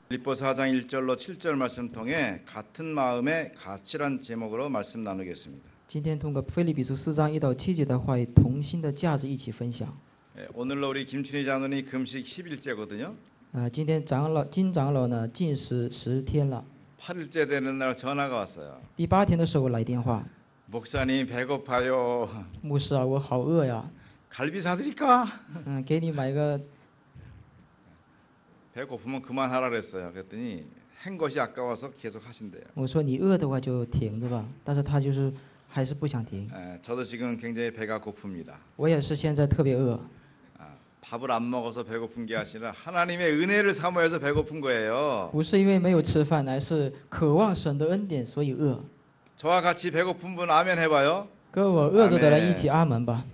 빌립보서 4장 1절로 7절 말씀 통해 같은 마음의 가치란 제목으로 말씀 나누겠습니다. 今天通过腓立比书4章1到7节的话语，同心的价值一起分享。 오늘로 우리 김춘희 장로님 금식 10일째거든요. 今天金长老呢禁食10天了。 8일째 되는 날 전화가 왔어요. 第8天的时候来电话， 목사님 배고파요. 牧师啊，我好饿呀， 갈비 사드릴까? 给你买个。 배고프면 그만하라 그랬어요. 그랬더니 한 것이 아까워서 계속 하신대요. 我说你饿的话就停着吧，但是他就是还是不想停。 저도 지금 굉장히 배가 고픕니다. 我也是现在特别饿， 밥을 안 먹어서 배고픈 게 아니라 하나님의 은혜를 사모해서 배고픈 거예요. 不是因为没有吃饭，乃是渴望神的恩典，所以饿。 저와 같이 배고픈 분 아멘 해봐요. 跟我饿着的人一起阿门吧。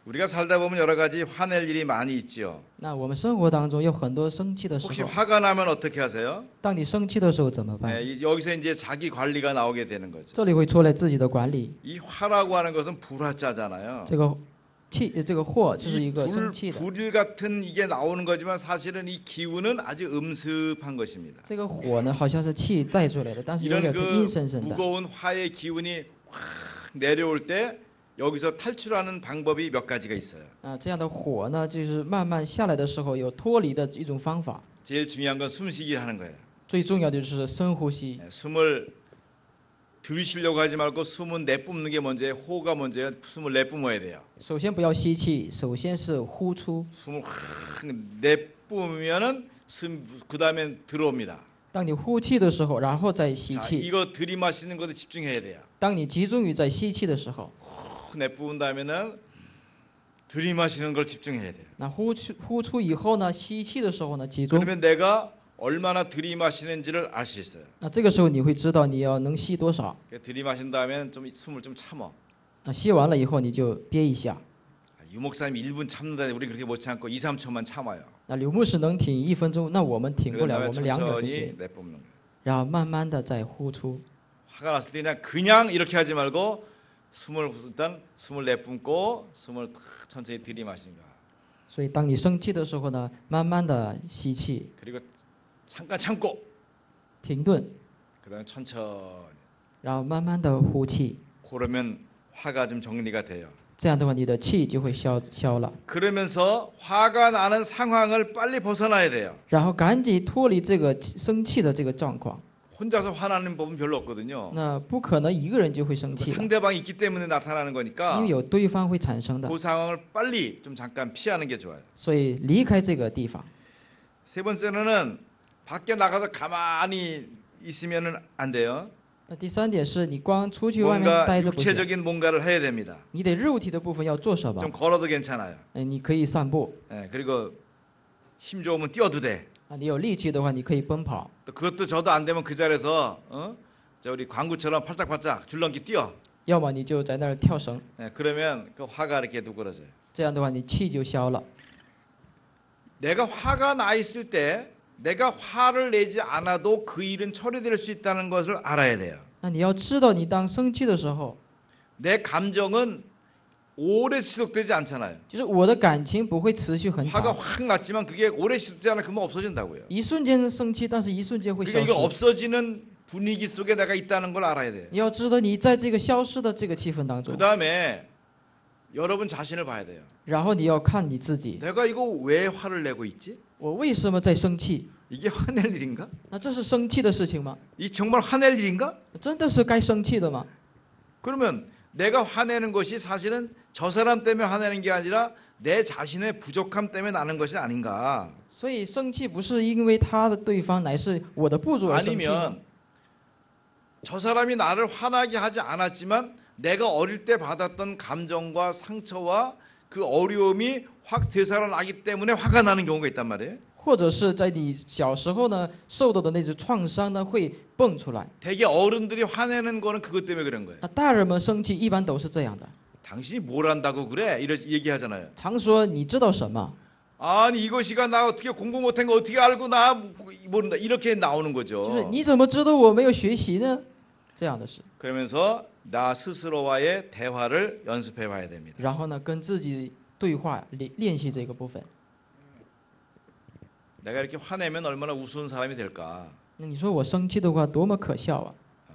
우리가 살다 보면 여러 가지 화낼 일이 많이 있지요. 那我们生活当中有很多生气的时 혹시 候， 화가 나면 어떻게 하세요? 当你生气的时候怎么办？ 여기서 이제 자기 관리가 나오게 되는 거죠. 这里会出来自己的管理。 이 화라고 하는 것은 불화자잖아요. 这个祸，这是一个生气的。 불 같은 이게 나오는 거지만 사실은 이 기운은 아주 음습한 것입니다. 这个火呢，好像是气带出来的，但是有 이런 点是阴森森的。 무거운 화의 기운이 확 내려올 때 여기서 탈출하는 방법이 몇 가지가 있어요. 这样的火呢，就是慢慢下来的时候有脱离的一种方法。 제일 중요한 건 숨쉬기 하는 거예요. 最重要的就是深呼吸， 숨을 들이쉬려고 하지 말고 숨은 내뿜는 게 먼저예요. 호흡가 먼저예요. 숨을 내뿜어야 돼요. 首先不要吸气，首先是呼出。 숨을 확 내뿜으면은 그 다음에 들어옵니다. 当你呼气的时候，然后再吸 자, 气。 이거 들이마시는 것에 집중해야 돼요. 当你集中于在吸气的时候， 내뿜은 다음에는 들이마시는 걸 집중해야 돼요. 那呼出以后呢，吸气的时候呢，集中。 그러면 내가 얼마나 들이마시는지를 알 수 있어요. 那这个时候你会知道你要能吸多少。 들이마신 다음에는 좀 숨을 좀 참어. 那吸完了以后你就憋一下。 유 목사님 1분 참는다. 우리 그렇게 못 참고 2, 3초만 참아요. 那刘牧师能挺1分钟，那我们挺不了， 그런 我 다음에 们2秒就 천천히 行。 내뿜는 거예요. 然后慢慢的再呼出。 화가 났을 때 그냥 이렇게 하지 말고 일단 숨을 내뿜고 숨을 천천히 들이마시는 거야. 所以当你生气的时候呢，慢慢的吸气， 그리고 잠깐 참고 停顿， 그다음에 천천히. 然后慢慢的呼气。 그러면 화가 좀 정리가 돼요. 这样的话，你的气就会消了。 그러면서 화가 나는 상황을 빨리 벗어나야 돼요. 然后赶紧脱离这个生气的这个状况。 혼자서 화나는 법은 별로 없거든요. 那不可能一个人就会生气的， 상대방이 있기 때문에 나타나는 거니까 因为有对方会产生的， 그 상황을 빨리 좀 잠깐 피하는 게 좋아요. 所以离开这个地方。 세 번째는 밖에 나가서 가만히 있으면은 안 돼요. 那第3点是你光出去外面 뭔가 待着不行， 육체적인 뭔가를 해야 됩니다. 你得肉体的部分要做什么？ 좀 걸어도 괜찮아요. 你可以散步， 그리고 힘 좋으면 뛰어도 돼. 你有力气的话，你可以奔跑。 또 그것도 저도 안 되면 그 자리에서 우리 광구처럼 팔짝팔짝 줄넘기 뛰어. 要么你就在那儿跳绳， 그러면 그 화가 이렇게 누그러져요. 这样的话你气就消了。 내가 화가 나 있을 때 내가 화를 내지 않아도 그 일은 처리될 수 있다는 것을 알아야 돼요. 那你要知道，你当生气的时候， 내 감정은 오래 지속되지 않잖아요. 就是我的感情不会持续很 화가 长， 확 났지만 그게 오래 지속되지 않아 그만 없어진다고요. 一瞬间生气，但是一瞬间会消 그러니까 이거 失。 없어지는 분위기 속에 내가 있다는 걸 알아야 돼요. 你要知道，你在这个消失的这个气氛当 그 中， 다음에 여러분 자신을 봐야 돼요. 然后你要看你自己， 내가 이거 왜 화를 내고 있지? 我为什么在生气？ 이게 화낼 일인가? 那这是生气的事情吗？ 이 정말 화낼 일인가? 真的是该生气的吗？ 그러면 내가 화내는 것이 사실은 저 사람 때문에 화내는 게 아니라 내 자신의 부족함 때문에 나는 것이 아닌가? 所以生气不是因为他的对方，乃是我的不足而生气吗？ 아니면 저 사람이 나를 화나게 하지 않았지만 내가 어릴 때 받았던 감정과 상처와 그 어려움이 확 되살아나기 때문에 화가 나는 경우가 있단 말이에요. 或者是在你小时候呢受到的那种创伤呢会蹦出来。 대개 어른들이 화내는 거는 그것 때문에 그런 거예요. 那大人们生气一般都是这样的， 당신이 뭘 한다고 그래? 이런 얘기하잖아요. 常说你知道什么？ 아니 이것이가 나 어떻게 공부 못한 거 어떻게 알고 나 모른다 이렇게 나오는 就是 거죠. 你怎么知道我没有学习呢？这样的事。 그러면서 나 스스로와의 대화를 연습해 봐야 됩니다. 然后呢，跟自己对话练习这个部分。 내가 이렇게 화내면 얼마나 우스운 사람이 될까? 那你说我生气的话多么可笑啊！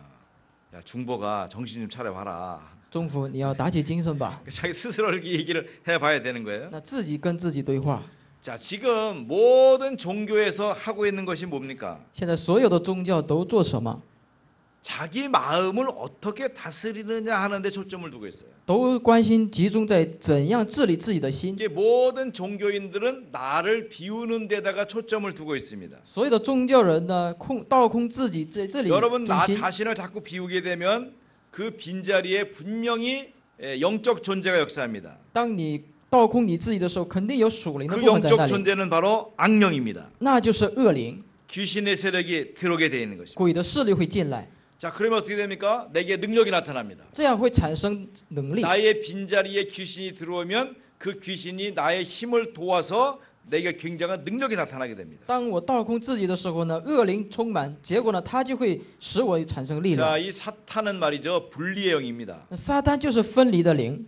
야, 중보가 정신 좀 차려봐라. 中福，你要打起精神吧。 자기 스스로 이렇게 얘기를 해봐야 되는 거예요. 那自己跟自己对话。 자, 지금 모든 종교에서 하고 있는 것이 뭡니까? 现在所有的宗教都做什么？ 자기 마음을 어떻게 다스리느냐 하는데 초점을 두고 있어요. 都关心集中在怎样治理自己的心。 이게 모든 종교인들은 나를 비우는 데다가 초점을 두고 있습니다. 所有的宗教人呢，倒空自己在这里 여러분 中 나 心。 자신을 자꾸 비우게 되면 그 빈자리에 분명히 영적 존재가 역사합니다. 当你倒空你自己的时候，肯定有属灵的 그 部分在那 영적 里， 존재는 바로 악령입니다. 那就是恶灵， 귀신의 세력이 들어오게 되어 있는 것입니다. 鬼的势力会进来， 자, 그러면 어떻게 됩니까? 내게 능력이 나타납니다. 这样会产生能力。 나의 빈자리에 귀신이 들어오면 그 귀신이 나의 힘을 도와서 내게 굉장한 능력이 나타나게 됩니다. 当我倒空自己的时候呢，恶灵充满，结果呢，它就会使我产生力量。 자, 이 사탄은 말이죠. 분리의 영입니다. 那撒旦就是分离的灵。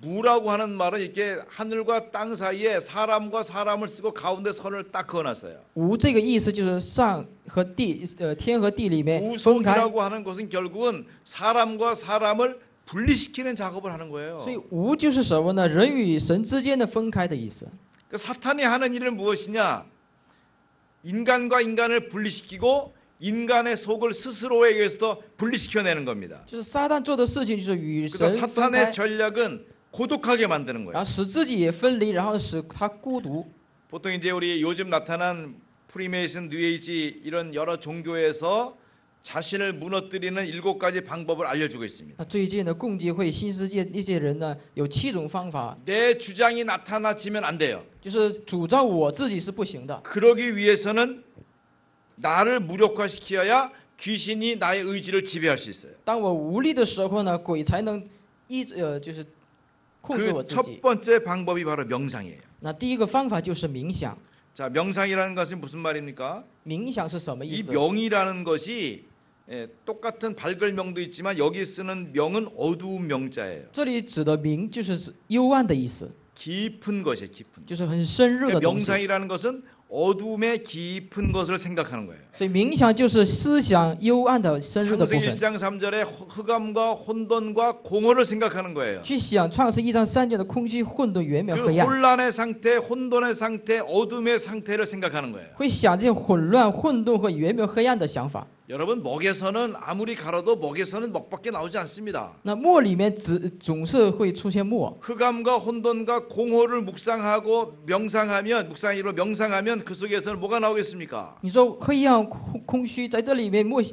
무라고 하는 말은 이렇게 하늘과 땅 사이에 사람과 사람을 쓰고 가운데 선을 딱 그어놨어요. 无这个意思就是上和地，天和地里面分开。 우송이라고 하는 것은 결국은 사람과 사람을 분리시키는 작업을 하는 거예요. 所以无就是什么呢？人与神之间的分开的意思。 그 사탄이 하는 일은 무엇이냐? 인간과 인간을 분리시키고 인간의 속을 스스로에 의해서 분리시켜내는 겁니다. 就是撒旦做的事情，就是与 그래서 神分开 사탄의 ， 전략은 고독하게 만드는 然 거예요. 后使自己也分离，然后使他孤独。 보통 이제 우리 요즘 나타난 프리메이슨, 뉴에이지 이런 여러 종교에서 자신을 무너뜨리는 7가지 방법을 알려주고 있습니다. 那最近的共济会、新世界那些人呢，有7种方法， 내 주장이 나타나지면 안 돼요. 就是主张我自己是不行的。 그러기 위해서는 나를 무력화시켜야 귀신이 나의 의지를 지배할 수 있어요. 当我无力的时候呢，鬼才能就是控制我 그 自 첫 己。 번째 방법이 바로 명상이에요. 那第一个方法就是冥想。 자, 명상이라는 것은 무슨 말입니까? 冥想是什么意 이 思？ 명이라는 것이 똑같은 발글명도 있지만 여기 쓰는 명은 어두운 명자예요. 这里指的冥就是幽暗的意思， 깊은 것이에요. 깊은. 就是很深入的 그러니까 东西。 명상이라는 것은 어둠의 깊은 것을 생각하는 거예요. 所以冥想就是思想幽暗的深入的部 창세기 分， 1장 3절에 흑암과 혼돈과 공허를 생각하는 거예요. 去想创世1章3节的空虚、混沌、圆满、 그 黑暗， 혼란의 상태, 혼돈의 상태, 어둠의 상태를 생각하는 거예요. 会想这些混乱、混沌和圆满、黑暗的想法。 여러분 먹에서는 아무리 갈아도 먹에서는 먹밖에 나오지 않습니다. 那墨里面总是会出现墨， 흑암과 혼돈과 공허를 묵상하고 명상하면 묵상으로 명상하면 그 속에서는 뭐가 나오겠습니까? 你说黑暗、空虚，在这里面默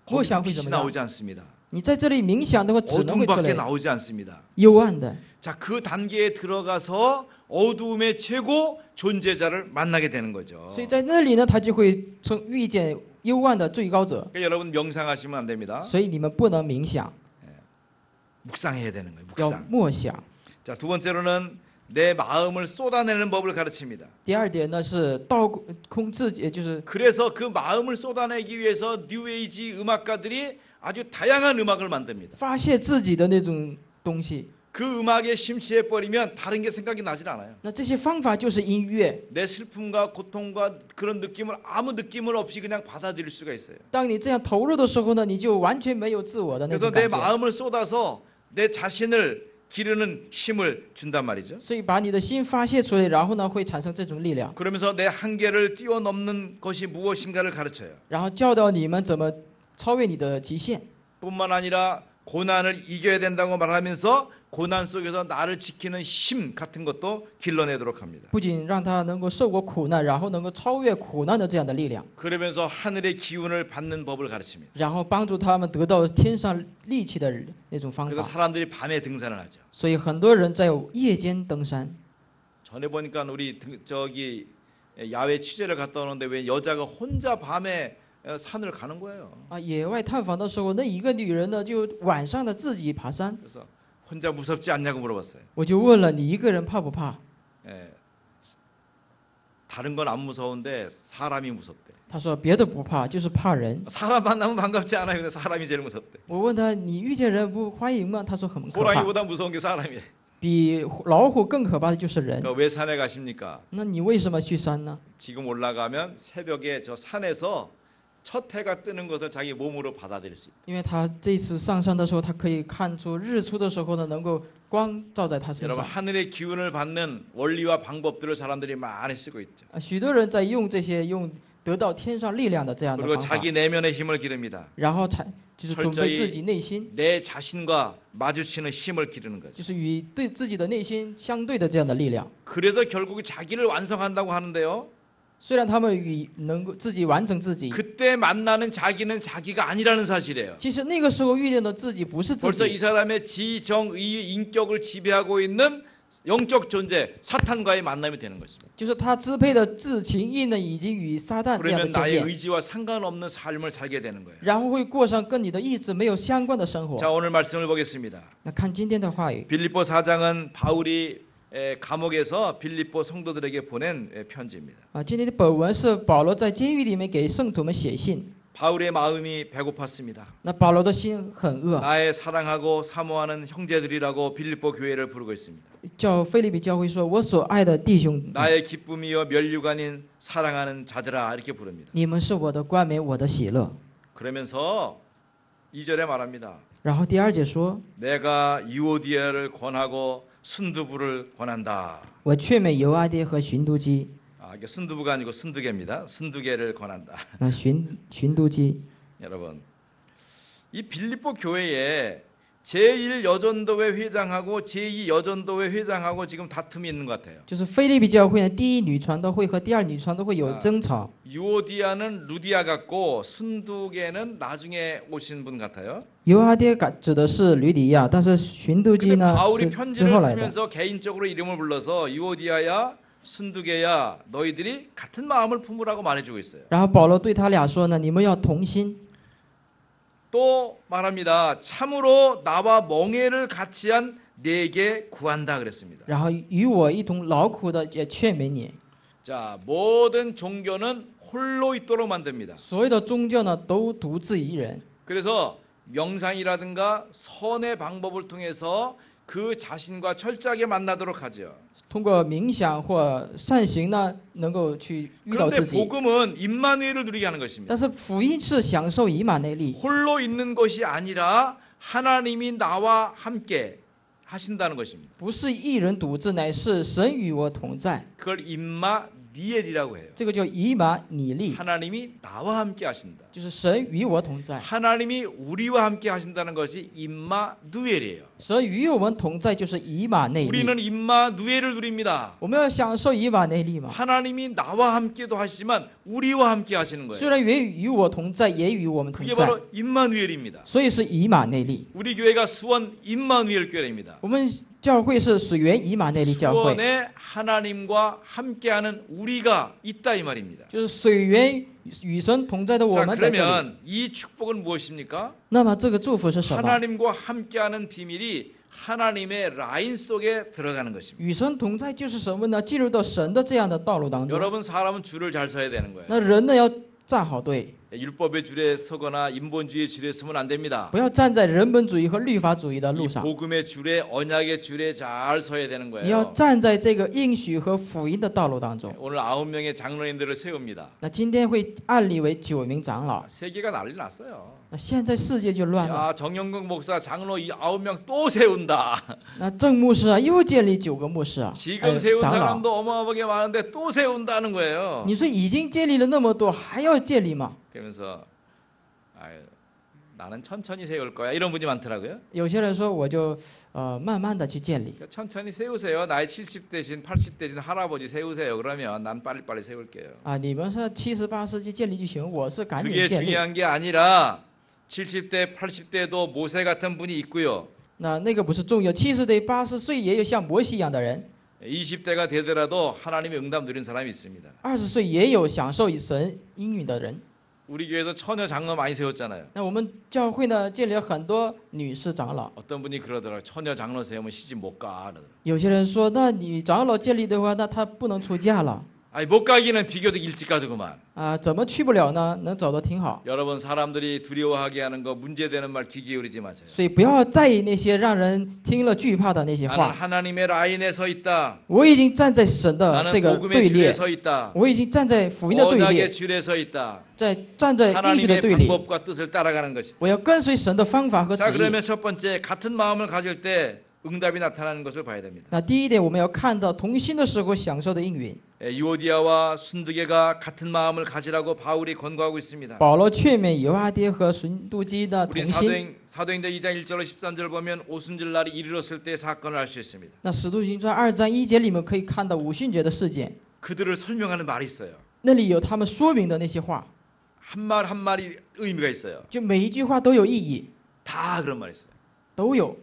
거기 想会怎 빛이 么样？ 나오지 않습니다. 你在这里冥想的话，只能会出 어둠밖에 来 나오지 않습니다. 幽暗的。 자, 그 단계에 들어가서 어두움의 최고 존재자를 만나게 되는 거죠. 所以在那里呢，他就会遇见幽暗的最高者。 그러니까 여러분 명상하시면 안 됩니다. 所以你们不能冥想， 묵상해야 되는 거예요. 要 묵상. 默想。 자, 두 번째로는 내 마음을 쏟아내는 법을 가르칩니다. 第二点呢是倒空自己，也就是 그래서 그 마음을 쏟아내기 위해서 뉴에이지 음악가들이 아주 다양한 음악을 만듭니다. 发泄自己的那种东西。 그 음악에 심취해 버리면 다른 게 생각이 나질 않아요. 那这些方法就是音乐。 내 슬픔과 고통과 그런 느낌을 아무 느낌을 없이 그냥 받아들일 수가 있어요. 当你这样投入的时候呢，你就完全没有自我的那 그래서 种 내 感觉。 마음을 쏟아서 내 자신을 기르는 힘을 준단 말이죠. 所以把你的心发泄出来，然后呢会产生这种力量， 그러면서 내 한계를 뛰어넘는 것이 무엇인가를 가르쳐요. 然后教导你们怎么超越你的极限。 뿐만 아니라 고난을 이겨야 된다고 말하면서 고난 속에서 나를 지키는 힘 같은 것도 길러내도록 합니다. 不仅让他能够受过苦难，然后能够超越苦难的这样的力量， 그러면서 하늘의 기운을 받는 법을 가르칩니다. 然后帮助他们得到天上力气的那种方 그래서 法。 사람들이 밤에 등산을 하죠. 所以很多人在夜间登山。 전에 보니까 우리 저기 야외 취재를 갔다 오는데 왜 여자가 혼자 밤에 산을 가는 거예요. 啊，野外探访的时候，那一个女人呢，就晚上的自己爬山。 그래서 혼자 무섭지 않냐고 물어봤어요. 我就问了，你一个人怕不怕？ 예, 다른 건 안 무서운데 사람이 무섭대. 他说别的不怕，就是怕人。 사람 만나면 반갑지 않아요. 근데 사람이 제일 무섭대. 我问他，你遇见人不欢迎吗？他说很可怕。 호랑이보다 무서운 게 사람이래. 比老虎更可怕的就是人。 그러니까 왜 산에 가십니까? 那你为什么去山呢？ 지금 올라가면 새벽에 저 산에서 첫 해가 뜨는 것을 자기 몸으로 받아들일 수 있다. 因为他这次上山的时候，他可以看出日出的时候呢，能够光照在他身 여러분 上。 하늘의 기운을 받는 원리와 방법들을 사람들이 많이 쓰고 있죠. 许多人在用这些得到天上力量的这样的 그리고 方法， 자기 내면의 힘을 기릅니다. 然后就是准备自己内心， 내 자신과 마주치는 힘을 기르는 거죠. 就是与对自己的内心相对的这样的力量。 그래서 결국 자기를 완성한다고 하는데요. 虽然他们能够自己完成自己， 그때 만나는 자기는 자기가 아니라는 사실이에요. 其实那个时候遇见的自己不是自 벌써 己， 이 사람의 지정의 인격을 지배하고 있는 영적 존재 사탄과의 만남이 되는 것입니다. 就是他支配的自情意呢，已经与撒旦这样的 그러면 见 나의 面， 의지와 상관없는 삶을 살게 되는 거예요. 然后会过上跟你的意志没有相关的生活。 자, 오늘 말씀을 보겠습니다. 那看今天的话语， 빌립보 4장은 바울이 감옥에서 빌립보 성도들에게 보낸 편지입니다. 今天的本文是保罗在监狱里面给圣徒们写信。 바울의 마음이 배고팠습니다. 那保罗的心很饿， 나의 사랑하고 사모하는 형제들이라고 빌립보 교회를 부르고 있습니다. 叫腓立比教会说：“我所爱的弟兄， 나의 기쁨이여 면류관인 사랑하는 자들아 이렇게 부릅니다. 你们是我的冠冕，我的喜乐。 그러면서 2절에 말합니다. ”然后第二节说 내가 유오디아를 권하고 순두부를 권한다. 我劝勉犹阿爹和寻都基， 이게 순두부가 아니고 순두개입니다. 순두개를 권한다. 那寻都基， 여러분, 이 빌립보 교회에 제1여전도회 회장하고 제2여전도회 회장하고 지금 다툼이 있는 것 같아요. 就是腓立比教会呢，第一女传道会和第二女传道会有争吵。 유오디아는 루디아 같고 순두개는 나중에 오신 분 같아요. 犹阿爹指的是吕底亚，但是寻都基 근데 呢 바울이 是之 편지를 后来的。 쓰면서 개인적으로 이름을 불러서 유오디아야 순두개야 너희들이 같은 마음을 품으라고 말해주고 있어요. 然后保罗对他俩说呢：“你们要同心。” 또 말합니다. 참으로 나와 멍에를 같이 한 내게 구한다 그랬습니다. 然后与我一同劳苦的也劝勉你。 자, 모든 종교는 홀로 있도록 만듭니다. 所有的宗教呢，都独自一人。 그래서 명상이라든가 선의 방법을 통해서 그 자신과 철저하게 만나도록 하죠. 通过冥想或善行呢，能够去遇到 그런데 自己。 복음은 임마누엘을 누리게 하는 것입니다. 但是福音是享受以马内利， 홀로 있는 것이 아니라 하나님이 나와 함께 하신다는 것입니다. 不是一人独自，乃是神与我同在。 그걸 임마니엘이라고 해요. 这个叫以马拟利， 하나님이 나와 함께 하신다. 就是神与我同在。 하나님이 우리와 함께 하신다는 것이 임마누엘이에요. 神与我们同在，就是以马内利。 우리는 임마누엘을 누립니다. 我们要享受以马内利嘛？ 하나님이 나와 함께도 하시지만 우리와 함께 하시는 虽 거예요. 然也与我同在，也与我们同 그게 在， 바로 임마누엘입니다. 所以是以马内利。 우리 교회가 수원 임마누엘 교회입니다. 我们教会是水源以马内利教会， 수원에 하나님과 함께하는 우리가 있다 이 말입니다. 就是水源与神同在的我 자, 们在这里。 그러면 이 축복은 무엇입니까? 那么这个祝福是什么？ 하나님과 함께하는 비밀이 하나님의 라인 속에 들어가는 것입니다. 与神同在就是什么呢？进入到神的这样的道路当中。 여러분 사람은 줄을 잘 서야 되는 거예요. 那人呢要站好队， 율법의 줄에 서거나 인본주의 줄에 서면 안 됩니다. 不要站在人本主义和律法主义的 이 路上， 복음의 줄에 언약의 줄에 잘 서야 되는 你要 거예요. 站在这个应许和福音的道路当中。 오늘 9명의 장로님들을 세웁니다. 那今天会按立为9名长老， 세계가 난리 났어요. 那现在世界就乱了。 야, 정영근 목사 장로 이 9명 또 세운다. 那郑牧师啊，又建立9个牧师啊， 지금 세운 长老。 사람도 어마어마하게 많은데 또 세운다는 거예요. 你说已经建立了那么多，还要建立吗？ 그러면서 아유, 나는 천천히 세울 거야 이런 분이 많더라고요. 有些人说我就慢慢的去建立 그러니까 천천히 세우세요. 나이 70대신 80대신 할아버지 세우세요. 그러면 난 빨리빨리 세울게요. 啊，你们说70、80去建立就行，我是赶紧 그게 建立。 중요한 게 아니라 70대, 80대도 모세 같은 분이 있고요. 那个不是重要，70岁、80岁也有像摩西一样的人， 20대가 되더라도 하나님의 응답 누린 사람이 있습니다. 20岁也有享受神应允的人。 우리 교회에서 처녀 장로 많이 세웠잖아요. 那我们教会呢，建立了很多女士长老。 어떤 분이 그러더라고요. 처녀 장로 세우면 시집 못 가. 그러더라고요. 有些人说，那你长老建立的话，那他不能出嫁了。 아니 못 가기는 비교적 일찍 가더구만. 怎么去不了呢？能走得挺好。 여러분 사람들이 두려워하게 하는 거 문제되는 말 귀 기울이지 마세요. 所以不要在意那些让人听了惧怕的那些 나는 话。 하나님의 라인에 서 있다. 我已经站在神的这 나는 个 복음의 队 줄에 列， 서 있다. 我已经站在福音的队 언약의 列， 줄에 서 있다. 站在应许的 하나님의 队列。 방법과 뜻을 따라가는 것이다. 我要跟随神的方法和旨 자 意。 그러면 첫 번째 같은 마음을 가질 때 응답이 나타나는 것을 봐야 됩니다. 那第一点，我们要看到同心的时候享受的应允。 유오디아와 순두개가 같은 마음을 가지라고 바울이 권고하고 있습니다. 保罗劝勉犹阿爹和순두基的 우리 同心。 사도행전 2장 1절로 13절 보면 오순절 날이 이르렀을 때 사건을 알 수 있습니다. 那使徒行传2章1节里面可以看到五旬节的事件， 그들을 설명하는 말이 있어요. 那里有他们说明的那些话， 한 말 한 말이 의미가 있어요. 就每一句话都有意义， 다 그런 말이 있어요. 都有。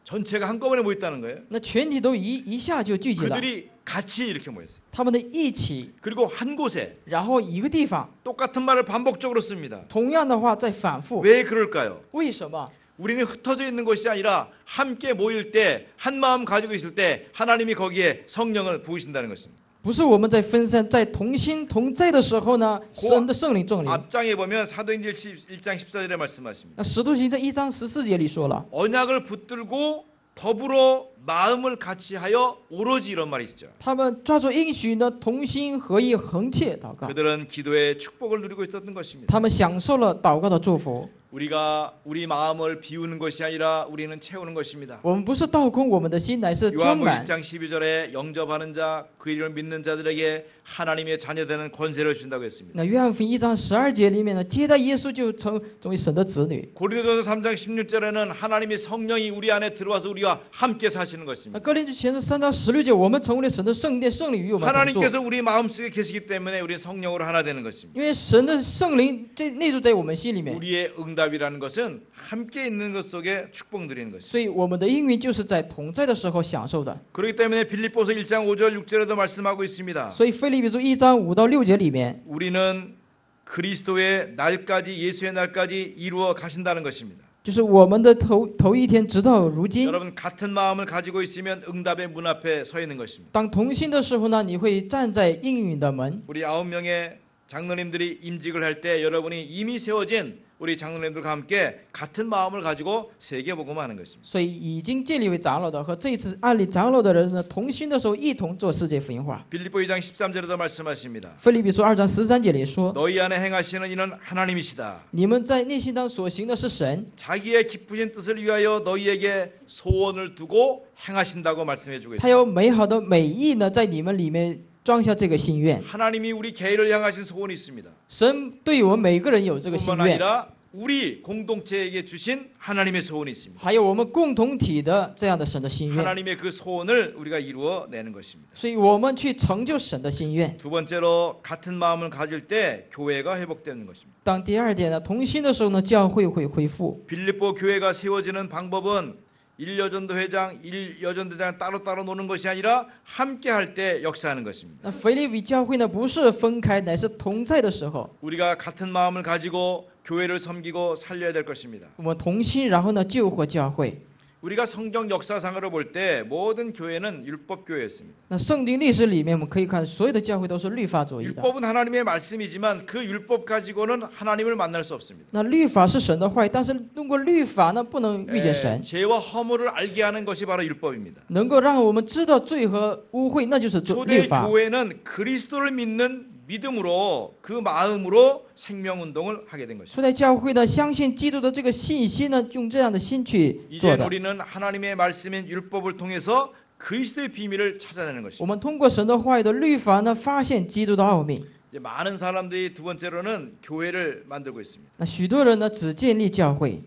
전체가 한꺼번에 모였다는 거예요. 那全体都一下就聚集了， 그들이 같이 이렇게 모였어요. 他们的一起， 그리고 한 곳에 然后一个地方， 똑같은 말을 반복적으로 씁니다. 同样的话在反复。 왜 그럴까요? 为什么？ 우리는 흩어져 있는 것이 아니라 함께 모일 때 한 마음 가지고 있을 때 하나님이 거기에 성령을 부으신다는 것입니다. 不是我们在分散，在同心同在的时候呢，神的圣灵降临。 앞장에 보면 사도행전 1장 14절에 말씀하십니다. 那使徒行传1章14节里说了， 언약을 붙들고 더불어 마음을 같이 하여 오로지 이런 말이 있죠. 他们抓住应许呢，同心合意，恒切祷告。 그들은 기도의 축복을 누리고 있었던 것입니다. 他们享受了祷告的祝福。 우리가 우리 마음을 비우는 것이 아니라 우리는 채우는 것입니다. 我们不是倒空我们的心，乃是装 요한복음 满。 1장 12절에 영접하는 자, 그 이름을 믿는 자들에게 하나님의 자녀되는 권세를 준다고 했습니다. 那约翰福音1章12节里面呢，接待耶稣就成为神的子女。 고린도전서 3장 16절에는 하나님의 성령이 우리 안에 들어와서 우리와 함께 사시는 那 것입니다. 哥林多前书3章16节，我们成为了神的圣殿，圣灵与我们同住。 하나님께서 우리 마음속에 계시기 때문에 우리는 성령으로 하나 되는 것입니다. 因为神的圣灵这内住在我们心里面， 우리의 응답이라는 것은 함께 있는 것 속에 축복 누리는 것입니다. 所以我们的应允就是在同在的时候享受的。 그렇기 때문에 빌립보서 1장 5절 6절에도 말씀하고 있습니다. 所以腓立比书1章5到6节里面， 우리는 그리스도의 날까지 예수의 날까지 이루어 가신다는 것입니다. 就是我们的头一天直到如今。 여러분 같은 마음을 가지고 있으면 응답의 문 앞에 서 있는 것입니다. 当同心的时候呢，你会站在应允的门。 우리 9명의 장로님들이 임직을 할 때 여러분이 이미 세워진 우리 장로님들과 함께 같은 마음을 가지고 세계복음하는 것입니다. 所以已经建立为长老的和这一次按立长老的人呢，同心的时候一同做世界福音化。 빌립보 2장 13절에도 말씀하십니다. 腓立比书2章13节里说， 너희 안에 행하시는 이는 하나님이시다. 你们在内心当所行的是神， 자기의 기쁘신 뜻을 위하여 너희에게 소원을 두고 행하신다고 말씀해주고 他 있습니다. 有美好的美意呢，在你们里面装下这个心愿。 하나님이 우리 개인을 향하신 소원이 있습니다. 神对我们每个人有这个心 뿐만 愿， 아니라 우리 공동체에게 주신 하나님의 소원이 있습니다. 还有我们共同体的这样的神的心愿， 하나님의 그 소원을 우리가 이루어내는 것입니다. 所以我们去成就神的心愿。 두 번째로 같은 마음을 가질 때 교회가 회복되는 것입니다. 当第二点呢，同心的时候呢，教会会恢复。 빌립보 교회가 세워지는 방법은 1여전도 회장, 1여전도장 따로따로 노는 것이 아니라 함께 할 때 역사하는 것입니다. 那腓立比教会呢，不是分开，乃是同在的时候， 우리가 같은 마음을 가지고 교회를 섬기고 살려야 될 것입니다. 我们同心，然后呢救活教会。 우리가 성경 역사상으로 볼 때 모든 교회는 율법 교회였습니다. 那圣经历史里面，我们可以看所有的教会都是律法主义的。 율법은 하나님의 말씀이지만 그 율법 가지고는 하나님을 만날 수 없습니다. 那律法是神的话语，但是通过律法呢，不能遇见神。 죄와 허물을 알게 하는 것이 바로 율법입니다. 能够让我们知道罪和污秽，那就是律 초대 法。 교회는 그리스도를 믿는 믿음으로 그 마음으로 생명 운동을 하게 된 것입니다. 初代教会呢，相信基督的这个信息呢，用这样的心去做 이제 的。 우리는 하나님의 말씀인 율법을 통해서 그리스도의 비밀을 찾아내는 我 것입니다. 们通过神的话语的律法呢，发现基督的奥秘。 이제 많은 사람들이 두 번째로는 교회를 만들고 있습니다. 那许多人呢，只建立教会，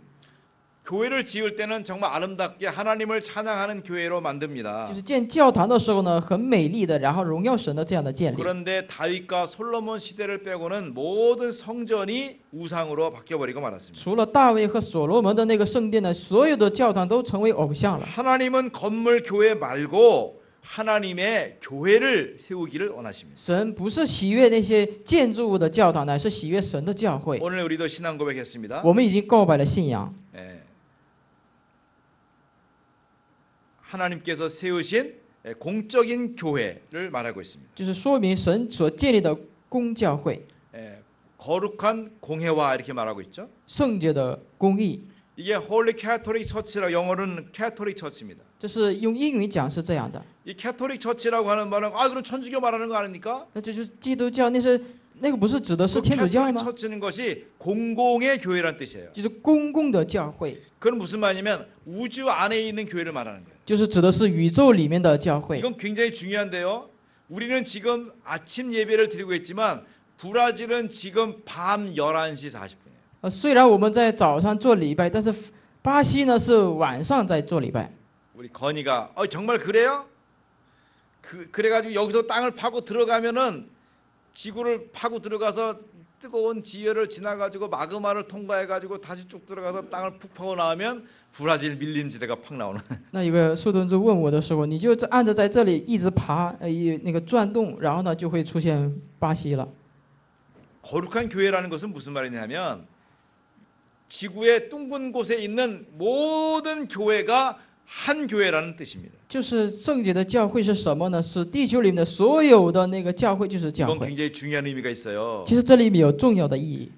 교회를 지을 때는 정말 아름답게 하나님을 찬양하는 교회로 만듭니다. 就是建教堂的时候呢，很美丽的，然后荣耀神的这样的建立。 그런데 다윗과 솔로몬 시대를 빼고는 모든 성전이 우상으로 바뀌어버리고 말았습니다. 除了大卫和所罗门的那个圣殿呢，所有的教堂都成为偶像了。 하나님은 건물 교회 말고 하나님의 교회를 세우기를 원하십니다. 神不是喜悦那些建筑物的教堂，乃是喜悦神的教会。 오늘 우리도 신앙 고백했습니다. 我们已经告白了信仰， 예. 하나님께서 세우신 공적인 교회를 말하고 있습니다. 就是说明神所建立的公教会， 거룩한 공회화 이렇게 말하고 있죠. 圣洁的公义。 이게 Holy Catholic Church라 영어로는 Catholic Church입니다. 这是用英语讲是这样的， 이 Catholic Church라고 하는 말은 그럼 천주교 말하는 거 아닙니까? 那这就是基督教，那个不是指的是 그 天主教 Catholic 吗？ Church는 것이 공공의 교회란 뜻이에요. 就是公共的教会， 그건 무슨 말이냐면 우주 안에 있는 교회를 말하는 거예요. 就是指的是宇宙里面的教会。 이건 굉장히 중요한데요. 우리는 지금 아침 예배를 드리고 있지만 브라질은 지금 밤 11시 40분이에요. 虽然我们在早上做礼拜，但是巴西呢是晚上在做礼拜。 우리 건이가 정말 그래요? 그래가지고 여기서 땅을 파고 들어가면은 지구를 파고 들어가서 뜨거운 지열을 지나가지고 마그마를 통과해가지고 다시 쭉 들어가서 땅을 푹 파고 나오면 브라질 밀림지대가 팍 나오는. 那一个树墩子问我的时候，你就按着在这里一直爬，那个转动，然后呢就会出现巴西了。 거룩한 교회라는 것은 무슨 말이냐면 지구의 둥근 곳에 있는 모든 교회가 한 교회라는 뜻입니다. 就是圣洁的教会是什么呢？是地球里面的所有的那个教会就是教 이건 会。 굉장히 중요한 의미가 있어요. 其实这里面有重要的意义。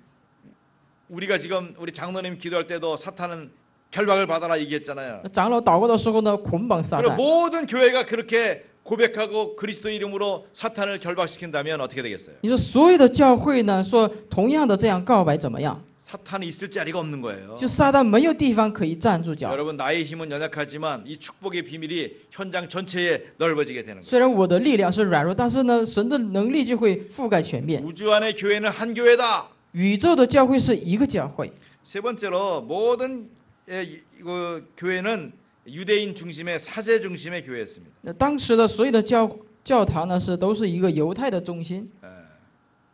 우리가 지금 우리 장로님 기도할 때도 사탄은 결박을 받아라 얘기했잖아요. 那长老祷告的时候呢，捆绑撒 그럼 旦。 모든 교회가 그렇게 고백하고 그리스도 이름으로 사탄을 결박시킨다면 어떻게 되겠어요? 你说所有的教会呢，说同样的这样告白怎么样？ 사탄이 있을 자리가 없는 거예요. 就撒旦没有地方可以站住脚。 여러분 나의 힘은 연약하지만 이 축복의 비밀이 현장 전체에 넓어지게 되는 거예요. 虽然我的力量是软弱，但是呢，神的能力就会覆盖全面。 우주 안의 교회는 한 교회다. 宇宙的教会是一个教会。 세 번째로 모든 이거 교회는 유대인 중심의 사제 중심의 교회였습니다. 那当时的所有的教堂呢，都是一个犹太的中心。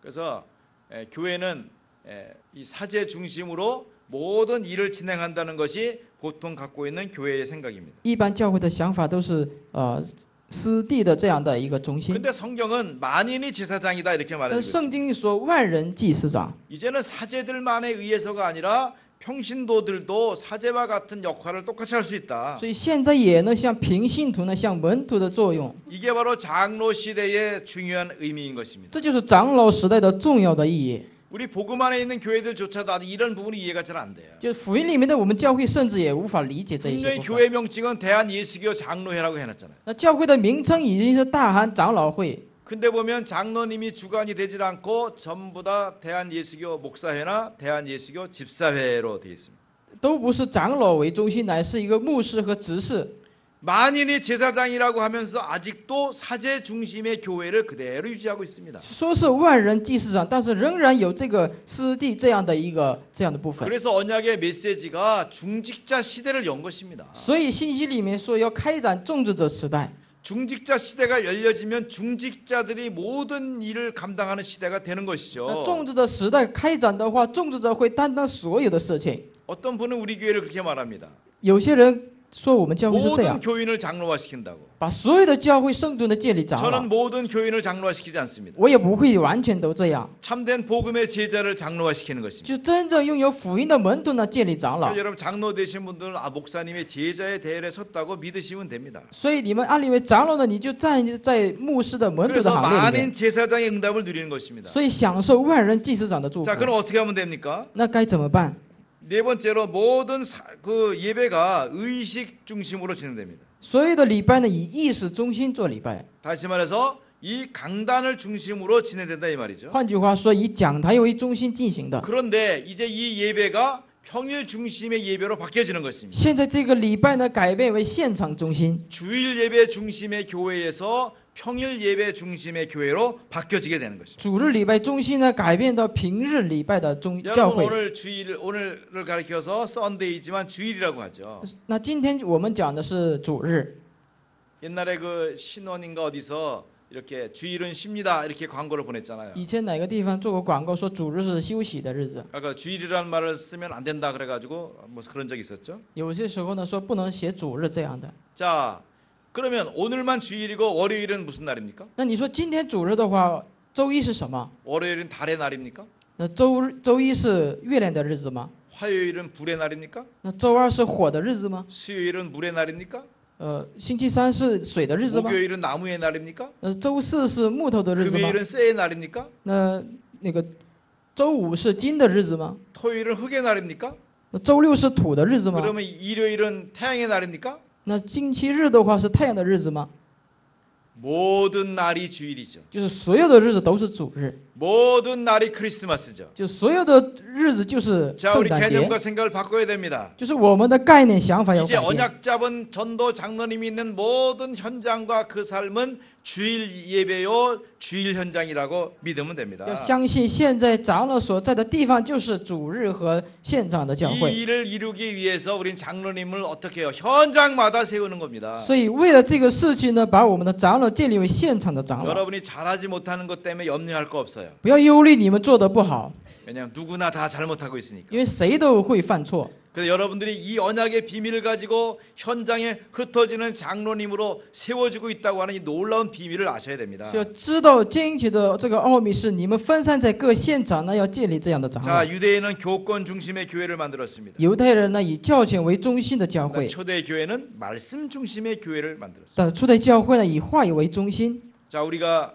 그래서 교회는 이 사제 중심으로 모든 일을 진행한다는 것이 보통 갖고 있는 교회의 생각입니다. 一般教会的想法都是私地的这样的一个中心。 근데 성경은 만인이 제사장이다 이렇게 但 말하고 是 있습니다. 圣经里说万人祭司长， 이제는 사제들만에 의해서가 아니라 평신도들도 사제와 같은 역할을 똑같이 할 수 있다. 所以现在也能像平信徒呢，像门徒的作用， 이게 바로 장로 시대의 중요한 의미인 것입니다. 这就是长老时代的重要的意义。 우리 복음 안에 있는 교회들조차도 아직 이런 부분이 이해가 잘 안 돼요. 就是福音里面的我们教会，甚至也无法理解这一些 분명히 部分。 교회 명칭은 대한예수교 장로회라고 해놨잖아요. 那教会的名称已经是大韩长老会， 근데 보면 장로님이 주관이 되질 않고 전부 다 대한예수교 목사회나 대한예수교 집사회로 되어 있습니다. 都不是长老为中心，乃是一个牧师和执事。 만인이 제사장이라고 하면서 아직도 사제 중심의 교회를 그대로 유지하고 있습니다. 说是万人祭司长，但是仍然有这个私地这样的部分。 그래서 언약의 메시지가 중직자 시대를 연 것입니다. 所以信息里面说要开展种植者时代， 중직자 시대가 열려지면 중직자들이 모든 일을 감당하는 시대가 되는 那 것이죠. 种植的时代开展的话，种植者会担当所有的事情。 어떤 분은 우리 교회를 그렇게 말합니다. 有些人说我们教会是这 모든 样， 교인을 장로화시킨다고. 把所有的教会圣徒的建立长老 저는 ， 모든 교인을 장로화시키지 않습니다. 我也不会完全都这样， 참된 복음의 제자를 장로화시키는 것입니다. 就真正拥有福音的门徒呢建立长老 그래서 。 여러분 장로 되신 분들은 목사님의 제자의 대열에 섰다고 믿으시면 됩니다. 所以你们按立为长老呢，你就站在牧师的门徒的 그래서 行列里面， 만인 제사장의 응답을 누리는 것입니다. 所以享受万人祭司长的祝福 자, 。 그럼 어떻게 하면 됩니까? 那该怎么办？ 네 번째로 모든 그 예배가 의식 중심으로 진행됩니다. 所有的礼拜呢，以意识中心做礼拜。 다시 말해서 이 강단을 중심으로 진행된다 이 말이죠. 换句话说，以讲台为中心进行的。 그런데 이제 이 예배가 평일 중심의 예배로 바뀌어지는 것입니다. 现在这个礼拜呢，改变为现场中心， 주일 예배 중심의 교회에서 평일 예배 중심의 교회로 바뀌어지게 되는 것입니다. 主日礼拜中心呢，改变到平日礼拜的教 여러분 会。 오늘을 가리켜서 썬데이지만 주일이라고 하죠. 那今天我们讲的是主日。 옛날에 그 신원인가 어디서 이렇게 주일은 쉽니다 이렇게 광고를 보냈잖아요. 以前哪个地方做过广告说主日是休息的日子？ 아까 주일이라는 말을 쓰면 안 된다 그래가지고 뭐 그런 적이 있었죠. 有些时候呢说不能写主日这样的。 자, 그러면 오늘만 주일이고 월요일은 무슨 날입니까? 那你说今天主日的话，周一是什么？ 월요일은 달의 날입니까? 那周一是月亮的日子吗？ 화요일은 불의 날입니까? 那周二是火的日子吗？ 수요일은 물의 날입니까? 星期三是水的日子吗？ 목요일은 나무의 날입니까? 周四是木头的日子吗？ 금요일은 쇠의 날입니까? 那个周五是金的日子吗？ 토요일은 흙의 날입니까? 那周六是土的日子吗？ 그러면 일요일은 태양의 날입니까? 那星期日的话是太阳的日子吗？ 모든 날이 주일이죠. 就是所有的日子都是主日， 모든 날이 크리스마스죠. 就所有的日子就是 자, 圣 우리 诞节， 개념과 생각을 바꿔야 됩니다. 就是我们的概念想法要 이제 改变。 언약 잡은 전도 장로님이 있는 모든 현장과 그 삶은 주일 예배요, 주일 현장이라고 믿으면 됩니다. 要相信现在长老所在的地方就是主日和现场的教 이 会， 일을 이루기 위해서 우린 장로님을 어떻게 해요? 현장마다 세우는 겁니다. 所以为了这个事情呢，把我们的长老建立为现场的长老。 여러분이 잘하지 못하는 것 때문에 염려할 거 없어요. 不要忧虑你们做的不好， 왜냐하면 누구나 다 잘못하고 있으니까. 因为谁都会犯错。 그래서 여러분들이 이 언약의 비밀을 가지고 현장에 흩어지는 장로님으로 세워지고 있다고 하는 이 놀라운 비밀을 아셔야 됩니다. 所以要知道惊奇的这个奥秘是，你们分散在各现场呢，要建立这样的长老 자, 。 유대인은 교권 중심의 교회를 만들었습니다. 犹太人呢以教权为中心的教 그러나 会， 초대 교회는 말씀 중심의 교회를 만들었습니다. 但是初代教会呢以话语为中心。 자, 우리가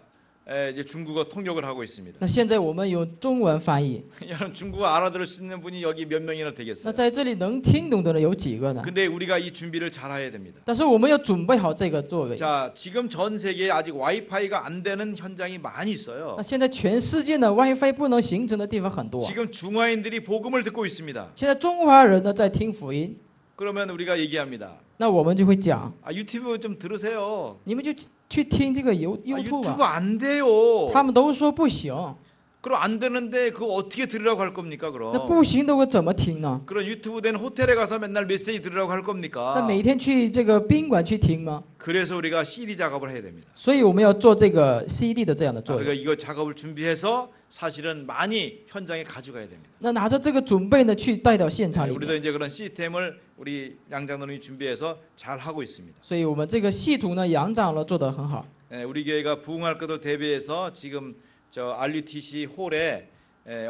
이제 중국어 통역을 하고 있습니다. 那现在我们有中文翻译， 여러분 중국어 알아들을 수 있는 분이 여기 몇 명이나 那 되겠어요? 在这里能听懂的人有几个呢？ 근데 우리가 이 준비를 잘 해야 됩니다. 但是我们要准备好这个座位。 자, 지금 전 세계에 아직 와이파이가 안 되는 현장이 많이 있어요. 那现在全世界呢 WiFi 不能形成的地方很多， 지금 중화인들이 복음을 듣고 있습니다. 现在中华人呢在听福音， 그러면 우리가 얘기합니다. 那我们就会讲， 아, 유튜브 좀 들으세요. 你们就去听这个 아, YouTube 유튜브 吧。 안 돼요. 他们都说不行， 그럼 안 되는데 그거 어떻게 들으라고 할 겁니까, 那 그럼? 不行的我怎么听呢？ 그럼 유튜브 된 호텔에 가서 맨날 메시지 들으라고 할 那 겁니까? 每天去这个宾馆去听吗？ 그래서 우리가 CD 작업을 해야 됩니다. 所以我们要做这个 CD 的这样的 아, 作 우리가 用。 이거 작업을 준비해서 사실은 많이 현장에 가져가야 됩니다. 那拿着这个准备呢，去带到现场 네, 里 우리도 面。 이제 그런 시스템을 우리 양장로님이 준비해서 잘 하고 있습니다. 所以我们这个系统呢，杨长老做得很好。 네, 우리 교회가 부흥할 것을 대비해서 지금 저 RUTC 홀에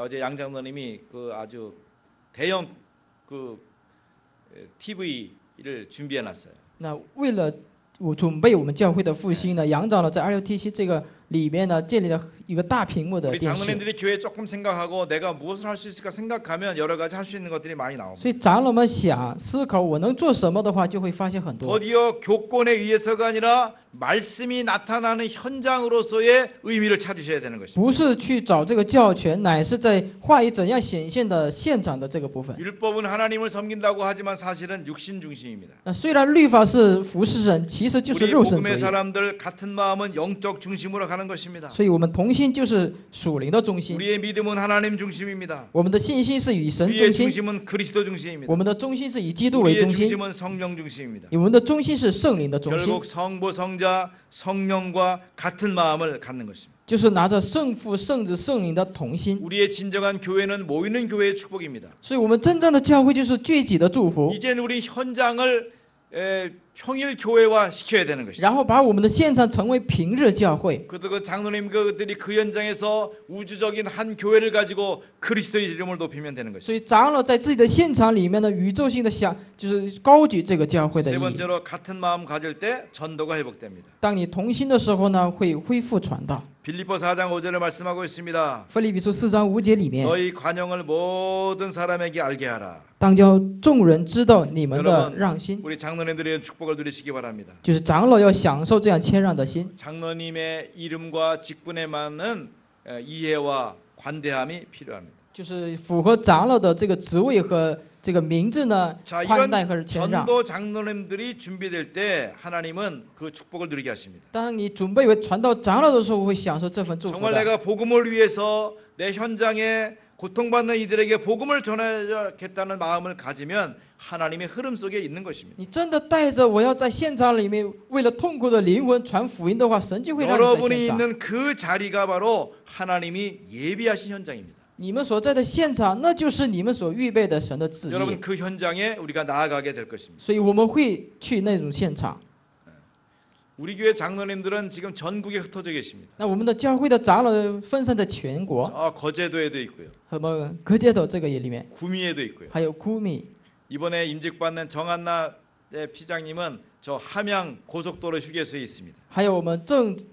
어제 양장로님이 그 아주 대형 그 TV를 준비해 놨어요. 那为了我准备我们教会的复兴呢，杨长老在 RUTC 这个里面呢，建立了一个大屏幕的 우리 电视。 장로님들이 교회 조금 생각하고 내가 무엇을 할 수 있을까 생각하면 여러 가지 할 수 있는 것들이 많이 나옵니다. 所以长老们想思考我能做什么的话，就会发现很多。 드디어 교권에 의해서가 아니라 말씀이 나타나는 현장으로서의 의미를 찾으셔야 되는 것입니다. 不是去找这个教权，乃是在话语怎样显现的现场的这个部分。 율법은 하나님을 섬긴다고 하지만 사실은 육신 중심입니다. 那虽然律法是服侍神，其实就是 우리 肉身主 복음의 义。 사람들 같은 마음은 영적 중심으로 가는 것입니다. 所以我们同心就是属灵的中心， 우리의 믿음은 하나님 중심입니다. 我们的信心是以神 우리의 中心， 중심은 그리스도 중심입니다. 我们的中心是以基督为 우리의 中心， 중심은 성령 중심입니다. 我们的中心是圣灵的中心， 결국 성부 성자 성령과 같은 마음을 갖는 것입니다. 就是拿着圣父、圣子、圣灵的同心。 우리의 진정한 교회는 모이는 교회의 축복입니다. 所以，我们真正的教会就是聚集的祝福， 이제는 우리 현장을 평일 교회화 시켜야 되는 것입니다. 然后把我们的现场成为平日教会。 그것도 그 장로님 그들이 그 현장에서 우주적인 한 교회를 가지고 그리스도의 이름을 높이면 되는 것입니다. 所以，长老在自己的现场里面呢，宇宙性的就是高举这个教会的 세 意义。 번째로 같은 마음 가질 때 전도가 회복됩니다. 当你同心的时候呢，会恢复传道。 빌립보 4장 5절에 말씀하고 있습니다. 腓立比书4章5节里面， 너희 관용을 모든 사람에게 알게 하라. 当叫众人知道你们的 여러분 让心， 우리 장로님들의 축복을 누리시기 바랍니다. 就是长老要享受这样谦让的心。 장로님의 이름과 직분에 맞는 이해와 관대함이 필요합니다. 就是符合长老的这个职位和这个名字呢， 자, 宽待 이런 和谦让。 전도 장로님들이 준비될 때 하나님은 그 축복을 누리게 하십니다. 当你准备为传道长老的时候，会享受这份祝福 정말 的。 내가 복음을 위해서 내 현장에 고통받는 이들에게 복음을 전하겠다는 마음을 가지면 하나님의 흐름 속에 있는 것입니다. 你真的带着我要在现场里面为了痛苦的灵魂传福音的话，神就会让你在 여러분이 现场。 있는 그 자리가 바로 하나님이 예비하신 현장입니다. 你们所在的现场，那就是你们所预备的神的旨意。 여러분 그 현장에 우리가 나아가게 될 것입니다. 所以我们会去那种现场。 우리 교회 장로님들은 지금 전국에 흩어져 계십니다. 那我们的教会的长老分散在全国， 거제도에도 있고요. 什么格街斗这个也里面， 구미에도 있고요. 还有库米。 이번에 임직받는 정한나 피장님은 저 함양 고속도로 휴게소에 있습니다. 还有我们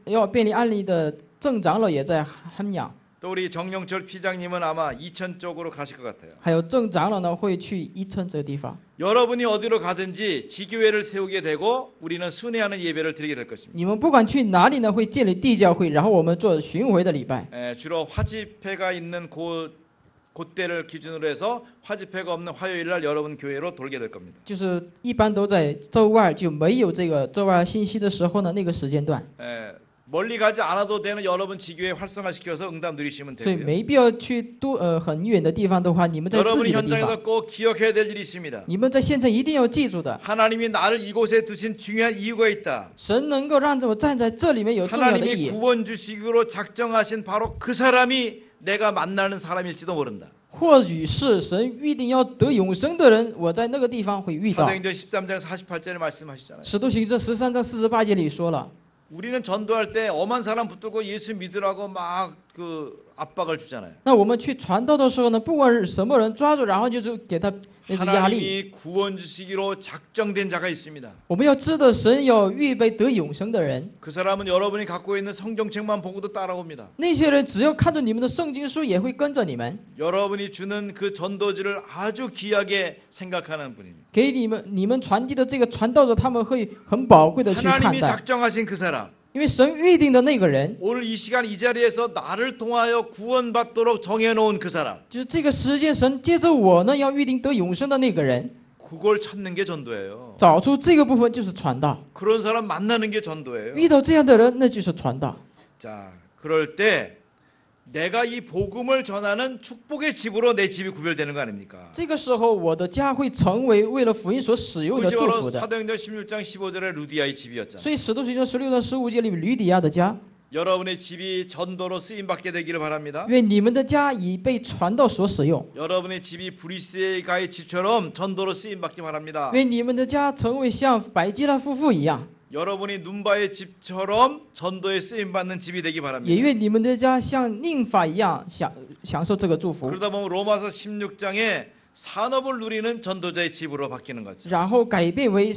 要便利安利的郑长老也在汉阳， 또 우리 정영철 피장님은 아마 이천 쪽으로 가실 것 같아요. 还有郑长老呢会去宜春这个地方。 여러분이 어디로 가든지 지교회를 세우게 되고 우리는 순회하는 예배를 드리게 될 것입니다. 你们不管去哪里呢，会建立地教会，然后我们做巡回的礼拜。 주로 화집회가 있는 그때를 기준으로 해서 화집회가 없는 화요일 날 여러분 교회로 돌게 될 겁니다. 就是一般都在周二，就没有这个周二信息的时候呢，那个时间段， 멀리 가지 않아도 되는 여러분 지교회 활성화시켜서 응답 누리시면 所以 되고요. 没必要去很远的地方的话，你们在自 여러분이 己的地方， 현장에서 꼭 기억해야 될 일이 있습니다. 你们在现在一定要记住的， 하나님이 나를 이곳에 두신 중요한 이유가 있다. 神能够让我站在这里面有重要的意 하나님이 义。 구원 주식으로 작정하신 바로 그 사람이 내가 만나는 사람일지도 모른다. 或许是神预定要得永生的人，我在那个地方会遇到。 사도행전 13장 48절에 말씀하시잖아요. 使徒行传13章48节里说了， 우리는 전도할 때 엄한 사람 붙들고 예수 믿으라고 막 그 압박을 주잖아요. 那我们去传道的时候呢，不管是什么人抓住，然后就是给他那种压力。 하나님이 구원 주시기로 작정된 자가 있습니다. 我们要知道，神有预备得永生的人， 그 사람은 여러분이 갖고 있는 성경책만 보고도 따라옵니다. 那些人只要看着你们的圣经书，也会跟着你们， 여러분이 주는 그 전도지를 아주 귀하게 생각하는 분입니다. 给你们传递的这个传道者，他们会很宝贵的去看 하나님이 待， 작정하신 그 사람, 因为神预定的那个人， 오늘 이 시간 이 자리에서 나를 통하여 구원받도록 정해놓은 그 사람, 就是这个时间，神接着我呢要预定得永生的那个人， 그걸 찾는 게 전도예요. 找出这个部分就是传道。 그런 사람 만나는 게 전도예요. 遇到这样的人，那就是传道。 자, 그럴 때 내가 이 복음을 전하는 축복의 집으로 내 집이 구별되는 거 아닙니까? 这个时候，我的家会成为为了福音所使用的 그것이 祝 바로 福的。 사도행전 16장 15절의 루디아의 집이었잖아요. 所以，使徒行传16章15节里，吕底亚的家， 여러분의 집이 전도로 쓰임 받게 되기를 바랍니다. 愿你们的家已被传道所使用， 여러분의 집이 브리스가의 집처럼 전도로 쓰임 받기 바랍니다. 愿你们的家成为像百基拉夫妇一样， 여러분이 눈바의 집처럼 전도에 쓰임 받는 집이 되기 也 바랍니다. 愿你们的家像宁法一样享受这个祝福。 그러다 보면 로마서 16장에 산업을 누리는 전도자의 집으로 바뀌는 거죠. 然后改变为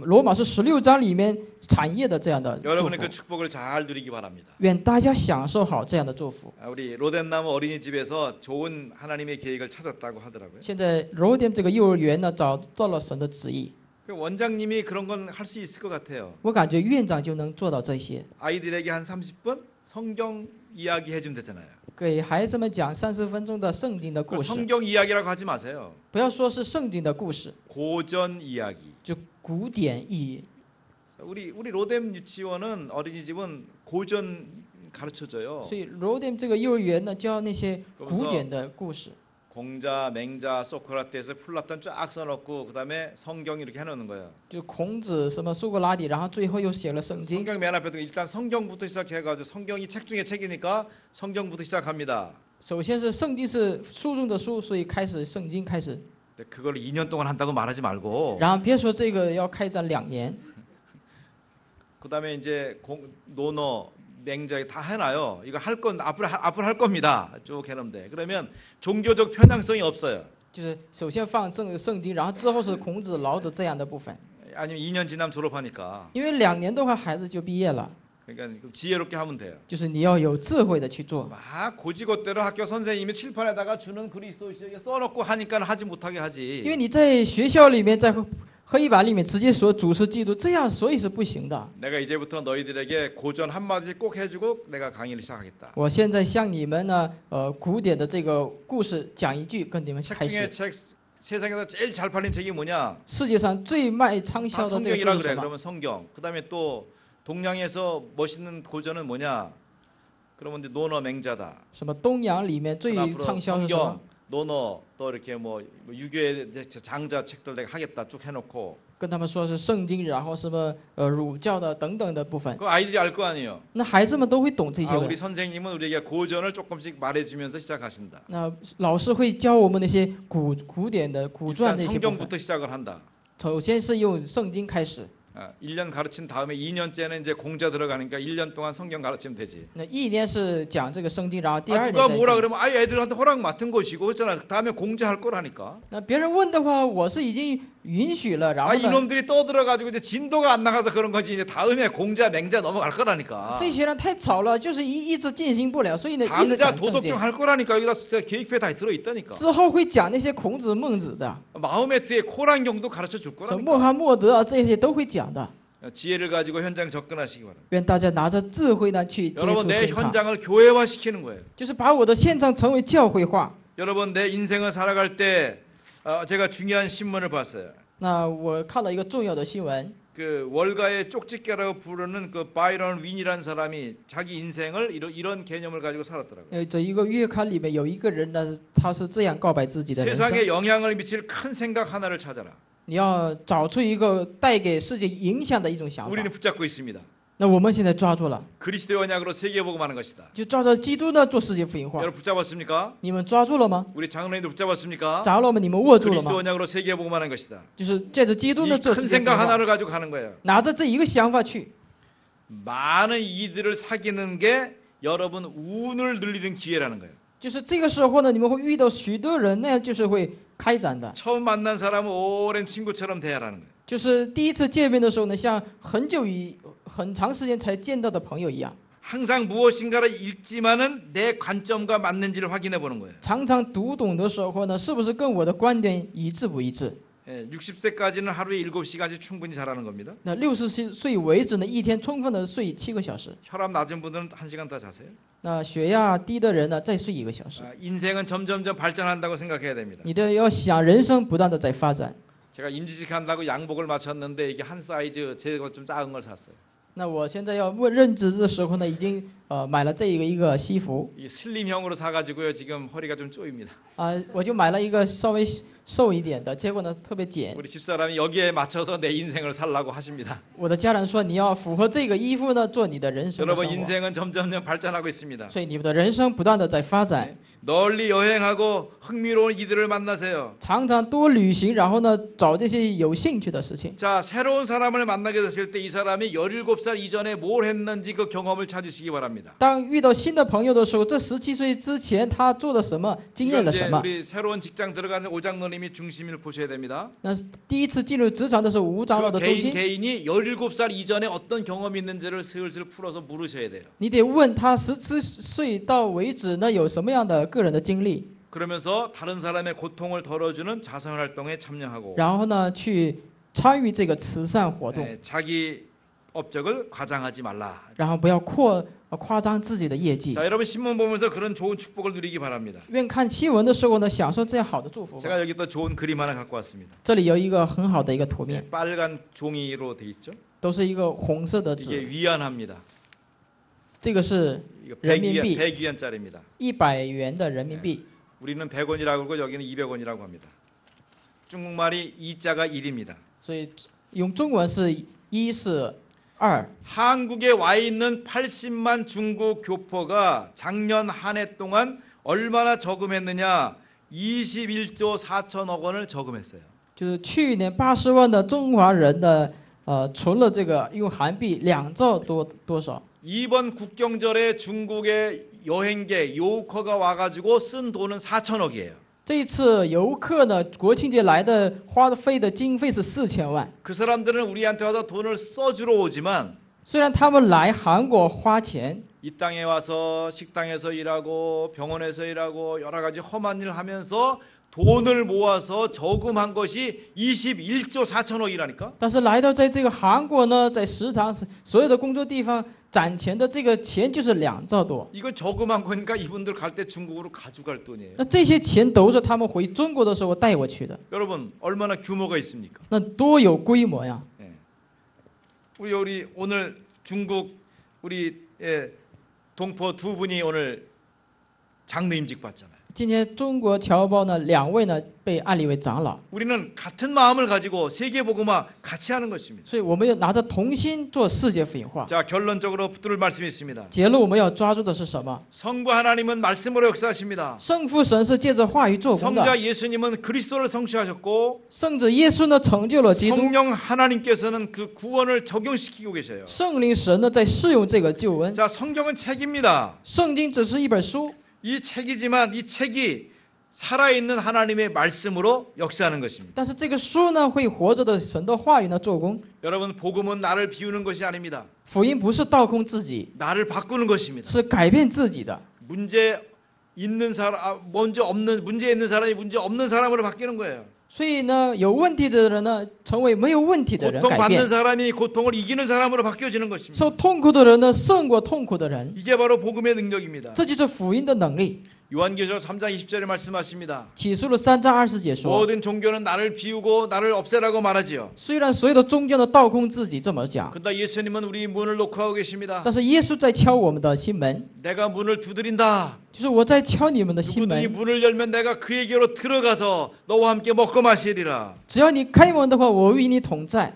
罗马书16章里面产业的这样的祝 여러분의 福 그 。 축복을 잘 누리기 바랍니다. 愿大家享受好这样的祝福。 우리 로덴나무 어린이집에서 좋은 하나님의 계획을 찾았다고 하더라고요. 现在柔点这个幼儿园呢，找到了神的旨意， 그 원장님이 그런 건 할 수 있을 것 같아요. 我感觉院长就能做到这些， 아이들에게 한 30분 성경 이야기 해주면 되잖아요. 给孩子们讲30分钟的圣经的 그 故事， 성경 이야기라고 하지 마세요. 不要说是圣经的故事， 고전 이야기. 就古典意义。 우리 로뎀 유치원은 어린이집은 고전 가르쳐줘요. 所以柔点这个幼儿园呢，教那些古典的故事， 공자, 맹자, 소크라테스, 플라톤 쫙 써놓고 그다음에 성경 이렇게 해놓는 거예요. 就孔子什么苏格拉底，然后最后又写了圣经。 성경 맨 앞에 일단 성경부터 시작해가지고 성경이 책 중에 책이니까 성경부터 시작합니다. 首先是圣经是书中的书，所以开始圣经开始， 근데 그걸 2년 동안 한다고 말하지 말고 然后别说这个要开展2年， 그다음에 이제 논어 맹자 다 해놔요. 이거 할 건 앞으로 할 겁니다. 쭉 해놓으면 돼. 그러면 종교적 편향성이 없어요. 就是首先放圣经，然后之后是孔子、老子这样的部分。 아니면 2년 지나면 졸업하니까. 因为2年的话，孩子就毕业了， 그러니까 지혜롭게 하면 돼요. 就是你要有智慧的去做。 막 고지고대로 학교 선생님이 칠판에다가 주는 그리스도시에 써놓고 하니까 하지 못하게 因 하지. 为你在学校里面，在黑板里面直接说主是基督，这样所以是不行的。 내가 이제부터 너희들에게 고전 한마디씩 꼭 해주고 내가 강의를 시작하겠다. 我现在向你们呢，古典的这个故事讲一句，跟你们 책 开 중에 始。 책 세상에서 제일 잘 팔린 책이 뭐냐? 世界上最卖畅 다 销的这个书 성경이라 是 그래. 什么？ 그러면 성경. 그다음에 또 동양에서 멋있는 고전은 뭐냐? 그러면 이제 논어 맹자다. 什么东洋里面最 앞으로 畅销的什么 성경, ？ 논어 또 이렇게 뭐 유교의 장자 책들 내가 하겠다 쭉 해놓고 跟他们说是圣经，然后什么儒教的等等的部分， 그 아이들이 알 거 아니에요. 那孩子们都会懂这些 아, 的 우리 。 선생님은 우리에게 고전을 조금씩 말해주면서 시작하신다. 那老师会教我们那些古典的古传 일단 那些部分。 성경부터 시작을 한다. 首先是用圣经开始， 1년 가르친 다음에 2년째는 이제 공자 들어가니까 1년 동안 성경 가르치면 되지. 那一年是讲这个圣经，然后第二年 누가 再 뭐라 讲。 그러면 애들한테 허락 맡은 것이고 그랬잖아. 다음에 공자 할 거라니까. 那别人问的话，我是已经允许了，然后呢， 이놈들이 떠들어가지고 이제 진도가 안 나가서 그런 거지. 이제 다음에 공자 맹자 넘어갈 거라니까. 这些人太吵了，就是一直进行不了，所以呢一直 장자 讲正经 도덕경 。할 거라니까. 여기다 진짜 계획표에 다 들어있다니까. 之后会讲那些孔子、孟子的， 마호메트의 코란경도 가르쳐 줄 什么 거라니까. 穆罕默德啊，这些都会讲的。 지혜를 가지고 현장 접근하시기 바랍니다. 愿大家拿着智慧呢去接触 여러분 내 现场， 현장을 교회화시키는 거예요. 就是把我的现场成为教会化。 여러분 내 인생을 살아갈 때 제가 중요한 신문을 봤어요. 那我看了一个重要的新闻， 그 월가의 쪽집게라고 부르는 그 바이런 윈이라는 사람이 자기 인생을 이런 개념을 가지고 살았더라고요. 这一个月刊里面有一个人呢，他是这样告白自己的人生： 세상에 영향을 미칠 큰 생각 하나를 찾아라. 你要找出一个带给世界影响的一种想法。 우리는 붙잡고 있습니다. 那我们现在抓住了， 그리스도의 언약으로 세계복음하는 것이다. 就照着基督呢做世界福音化。 여러분 붙잡았습니까? 你们抓住了吗？ 우리 장로님들 붙잡았습니까? 抓了吗？你们握住了 그리스도 吗？ 언약으로 세계복음하는 것이다. 就是借着基督呢 이 做 큰 世界福音 생각 化， 하나를 가지고 가는 거예요. 拿着这一个想法去。 많은 이들을 사귀는 게 여러분 운을 늘리는 기회라는 거예요. 就是这个时候呢，你们会遇到许多人，那样就是会开展的。 처음 만난 사람은 오랜 친구처럼 대하라는 거예요. 就是第一次见面的时候呢，像很长时间才见到的朋友一样， 항상 무엇인가를 읽지만은 내 관점과 맞는지를 확인해 보는 거예요. 常常读懂的时候呢，是不是跟我的观点一致不一致？ 60세까지는 하루에 7시간씩 충분히 자라는 겁니다. 那60岁为止呢，一天充分的睡7个小时。 혈압 낮은 분들은 1시간 더 자세요. 那血压低的人呢，再睡1个小时。 인생은 점점점 발전한다고 생각해야 됩니다. 你的要想，人生不断的在发展。 제가 임시직 한다고 양복을 맞췄는데 이게 한 사이즈 제가 좀 작은 걸 샀어요. 那我现在要任职的时候呢，已经买了这一个西服 이게 슬림형으로 사가지고요. 지금 허리가 좀 쪼입니다. 我就买了一个稍微瘦一点的，结果呢特别紧。 우리 집사람이 여기에 맞춰서 내 인생을 살라고 하십니다. 我的家人说你要符合这个衣服呢，做你的人生的 여러분 生活。 인생은 점점점 발전하고 있습니다. 所以你们的人生不断的在发展， 널리 여행하고 흥미로운 이들을 만나세요. 常常多旅行，然后呢找这些有兴趣的事情。 자, 새로운 사람을 만나게 됐을 때 이 사람이 17살 이전에 뭘 했는지 그 경험을 찾으시기 바랍니다. 当遇到新的朋友的时候，这17岁之前他做了什么，经验 이건 了 이제 什么？ 우리 새로운 직장 들어가는 오장로님이 중심을 보셔야 됩니다. 那第一次进入职场的时候，吴长老 그 的中心， 개인이 17살 이전에 어떤 경험이 있는지를 슬슬 풀어서 물으셔야 돼요. 你得问他17岁到为止呢有什么样的个人的经历， 그러면서 다른 사람의 고통을 덜어주는 자선활동에 참여하고 然后呢去参与这个慈善活动， 자기 업적을 과장하지 말라. 然后不要夸张自己的业绩。 자, 여러분 신문 보면서 그런 좋은 축복을 누리기 바랍니다. 愿看新闻的时候呢，享受这样好的祝福吧。 제가 여기 또 좋은 그림 하나 갖고 왔습니다. 这里有一个很好的一个图面， 빨간 종이로 돼 있죠. 都是一个红色的 이게 纸， 위안합니다. 这个是 이거 人民币 100위안짜리입니다. 100元的人民币。 우리는 100원이라고 그러고 여기는 200원이라고 합니다. 중국말이 이자가 1입니다. 所以用中文是1是2。 한국에 와 있는 80만 중국 교포가 작년 한 해 동안 얼마나 저금했느냐? 21조 4천억 원을 저금했어요. 就是去年80万的中华人的存了这个用韩币2兆多少。 이번 국경절에 중국의 여행객 요커가 와가지고 쓴 돈은 4천억이에요. 这一次游客呢，国庆节来的花费的经费是4000万。 그 사람들은 우리한테 와서 돈을 써주러 오지만 虽然他们来韩国花钱， 이 땅에 와서 식당에서 일하고 병원에서 일하고 여러 가지 험한 일을 하면서 돈을 모아서 저금한 것이 21조 4천억이라니까. 但是来到在这个韩国呢，在食堂所有的工作地方攒钱的这个钱就是2兆多。 이거 저금한 거니까 이분들 갈 때 중국으로 가져갈 돈이에요. 那这些钱都是他们回中国的时候带过去的， 여러분 얼마나 규모가 있습니까? 那多有规模呀！ 우리 오늘 중국 우리 동포 두 분이 오늘 장로임직 받잖아요. 今天中国侨胞呢，2位呢被安立为长老， 우리는 같은 마음을 가지고 세계복음화 같이 하는 것입니다. 所以我们要拿着同心做世界福音化。 자, 결론적으로 붙들 말씀이 있습니다. 结论我们要抓住的是什么？ 성부 하나님은 말씀으로 역사하십니다. 圣父神是借着话语做工的， 성자 예수님은 그리스도를 성취하셨고 圣子耶稣呢成就了基督， 성령 하나님께서는 그 구원을 적용시키고 계셔요. 圣灵神呢在适用这个救恩。 자, 성경은 책입니다. 圣经只是一本书， 이 책이지만 이 책이 살아있는 하나님의 말씀으로 역사하는 것입니다. 但是这个书呢会活着的神的话语呢做工。 여러분, 복음은 나를 비우는 것이 아닙니다. 福音不是倒空自己， 나를 바꾸는 것입니다. 是改变自己的。 문제 있는 사람, 문제 있는 사람이 문제 없는 사람으로 바뀌는 거예요. 所以呢，有问题的人呢，成为没有问题的人，改 고통받는 变； 사람이 고통을 이기는 사람으로 바뀌어지는 것입니다. 受痛苦的人呢，胜过痛苦的人。 이게 바로 복음의 능력입니다. 这就是福音的能力。 요한계시록 3장 20절에 말씀하십니다. 启示录3章20节说， 모든 종교는 나를 비우고 나를 없애라고 말하지요. 虽然所有的宗教都倒空自己这么讲， 그러나 예수님은 우리 문을 놓고 계십니다. 但是耶稣在敲我们的心门， 내가 문을 두드린다. 就是我在敲你们的心 누구든지 门。 문을 열면 내가 그에게로 들어가서 너와 함께 먹고 마시리라. 只要你开门的话，我与你同在。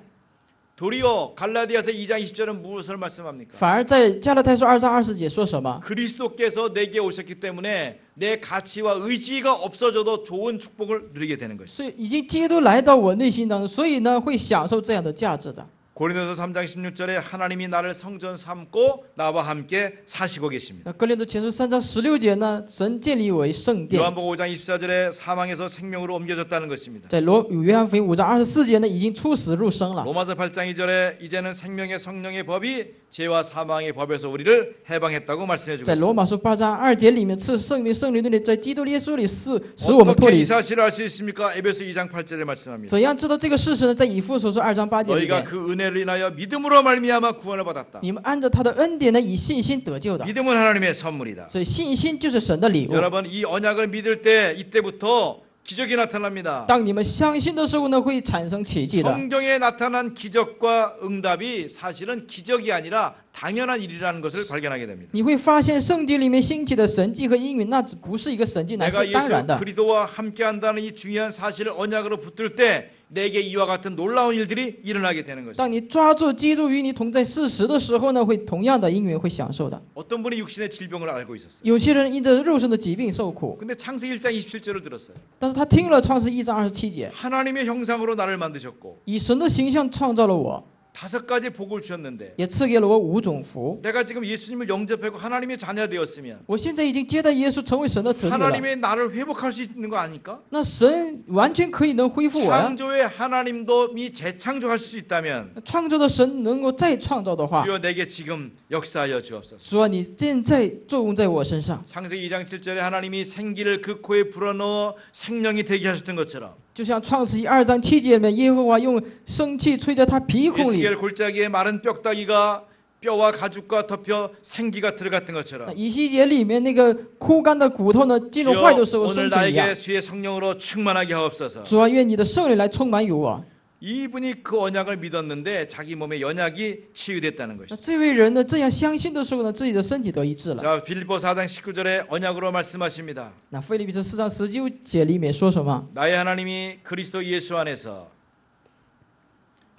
도리어 갈라디아서 2장 20절은 무엇을 말씀합니까? 反而在加拉太书2章20节说什么？ 그리스도께서 내게 오셨기 때문에 내 가치와 의지가 없어져도 좋은 축복을 누리게 되는 것이죠. 所以已经基督来到我内心当中，所以呢会享受这样的价值的。 고린도서 3장 16절에 하나님이 나를 성전 삼고 나와 함께 사시고 계십니다. 那哥林多前书3章16节呢，神建立为圣殿。 요한복음 5장 24절에 사망에서 생명으로 옮겨졌다는 것입니다. 在约翰福音5章24节呢，已经出死入生了。 로마서 8장 2절에 이제는 생명의 성령의 법이 죄와 사망의 법에서 우리를 해방했다고 말씀해 주고 在罗 있습니다. 马书8章2节里面，赐圣灵的里，在基督耶稣里使我们脱 어떻게 离 이 。 사실을 알 수 있습니까? 에베소 2장 8절에 말씀합니다. 怎样知道这个事实呢？在以弗所书2章8节里 너희가 面， 그 은혜를 인하여 믿음으로 말미암아 구원을 받았다. 你们按照他的恩典呢，以信心得救的。 믿음은 하나님의 선물이다. 所以信心就是神的礼物。 여러분, 이 언약을 믿을 때 이때부터 기적이 나타납니다. 当你们相信的时候呢，会产生奇迹的。 성경에 나타난 기적과 응답이 사실은 기적이 아니라 당연한 일이라는 것을 발견하게 됩니다. 你会发现圣经里面兴起的神迹和应允，那只不是一个神迹，乃 내가 是当 예수 然的。 그리스도와 함께한다는 이 중요한 사실을 언약으로 붙들 때 내게 이와 같은 놀라운 일들이 일어나게 되는 것입니다. 当你抓住基督与你同在事实的时候呢，会同样的应允会享受的。 어떤 분이 육신의 질병을 알고 있었어요. 有些人因着肉身的疾病受苦， 근데 창세기 1장 27절을 들었어요. 但是他听了创世1章27节， 하나님의 형상으로 나를 만드셨고 以神的形象创造了我， 5가지 복을 주셨는데 也赐给了我5种福。 내가 지금 예수님을 영접하고 하나님의 자녀 되었으면 我现在已经接待耶稣，成为神的子女了。 하나님의 나를 회복할 수 있는 거 아닐까? 那神完全可以能恢复我呀。 창조의 하나님도 이 재창조할 수 있다면 创造的神能够再创造的话， 주여 내게 지금 역사하여 주옵소서. 主啊，你现在作用在我身上， 창세기 2장 7절에 하나님이 생기를 그 코에 불어넣어 생명이 되게 하셨던 것처럼 就像创世纪2章7节里面，耶和华用生气吹在他鼻孔里。 에스겔 골짜기에 마른 뼈다귀가 뼈와 가죽과 덮여 생기가 들어갔던 것처럼 以西结里面那个枯干的骨头呢，进入坏的时 주여 候 오늘 生成一样 나에게 。 주의 성령으로 충만하게 하옵소서. 主啊，愿你的圣灵来充满于我。 이분이 그 언약을 믿었는데 자기 몸의 연약이 치유됐다는 那 것이죠. 这位人呢，这样相信的时候呢，自己的身体得医治了。 자, 빌립보 4장 19절에 언약으로 말씀하십니다. 那腓立比书4章19节里面说什么？ 나의 하나님이 그리스도 예수 안에서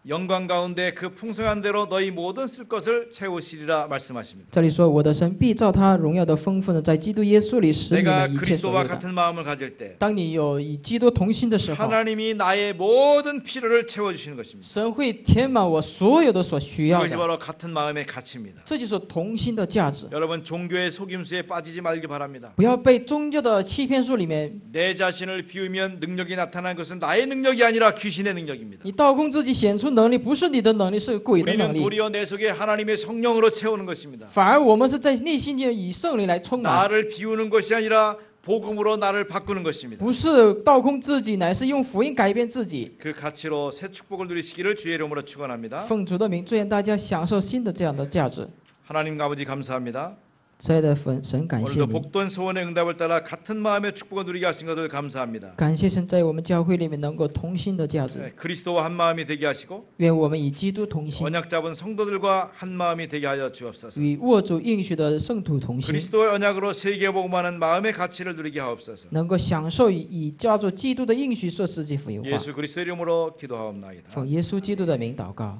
영광 가운데 그 풍성한 대로 너희 모든 쓸 것을 채우시리라 말씀하십니다. 这里说我的神必照他荣耀的丰富呢，在基督耶稣里使你 내가 们一切所 그리스도와 有的。 같은 마음을 가질 때 当你有以基督同心的时候， 하나님이 나의 모든 필요를 채워주시는 것입니다. 神会填满我所有的所需要 이것이 的。 바로 같은 마음의 가치입니다. 这就是同心的价值。 여러분, 종교의 속임수에 빠지지 말기 바랍니다. 不要被宗教的欺骗术里面， 내 자신을 비우면 능력이 나타난 것은 나의 능력이 아니라 귀신의 능력입니다. 你倒空自己显出能力，不是你的能力，是鬼的能 우리는 力。 도리어 내 속에 하나님의 성령으로 채우는 것입니다. 反而我们是在内心间以圣灵来充满， 나를 비우는 것이 아니라 복음으로 나를 바꾸는 것입니다. 不是倒空自己，乃是用福音改变自己。 그 가치로 새 축복을 누리시기를 주의 이름으로 축원합니다. 奉主的名，祝愿大家享受新的这样的价值。 하나님 아버지 감사합니다. 亲爱的神，感谢 오늘도 你， 복된 소원의 응답을 따라 같은 마음의 축복을 누리게 하신 것을 감사합니다. 感谢神在我们教会里面能够同心的价值， 네, 그리스도와 한 마음이 되게 하시고 愿我们与基督同心， 언약 잡은 성도들과 한 마음이 되게 하여 주옵소서. 与握住应许的圣徒同心， 그리스도의 언약으로 세계 복음하는 마음의 가치를 누리게 하옵소서. 能够享受以叫做基督的应许说世界福音化。 예수 그리스도 이름으로 기도하옵나이다. 奉耶稣基督的名祷告。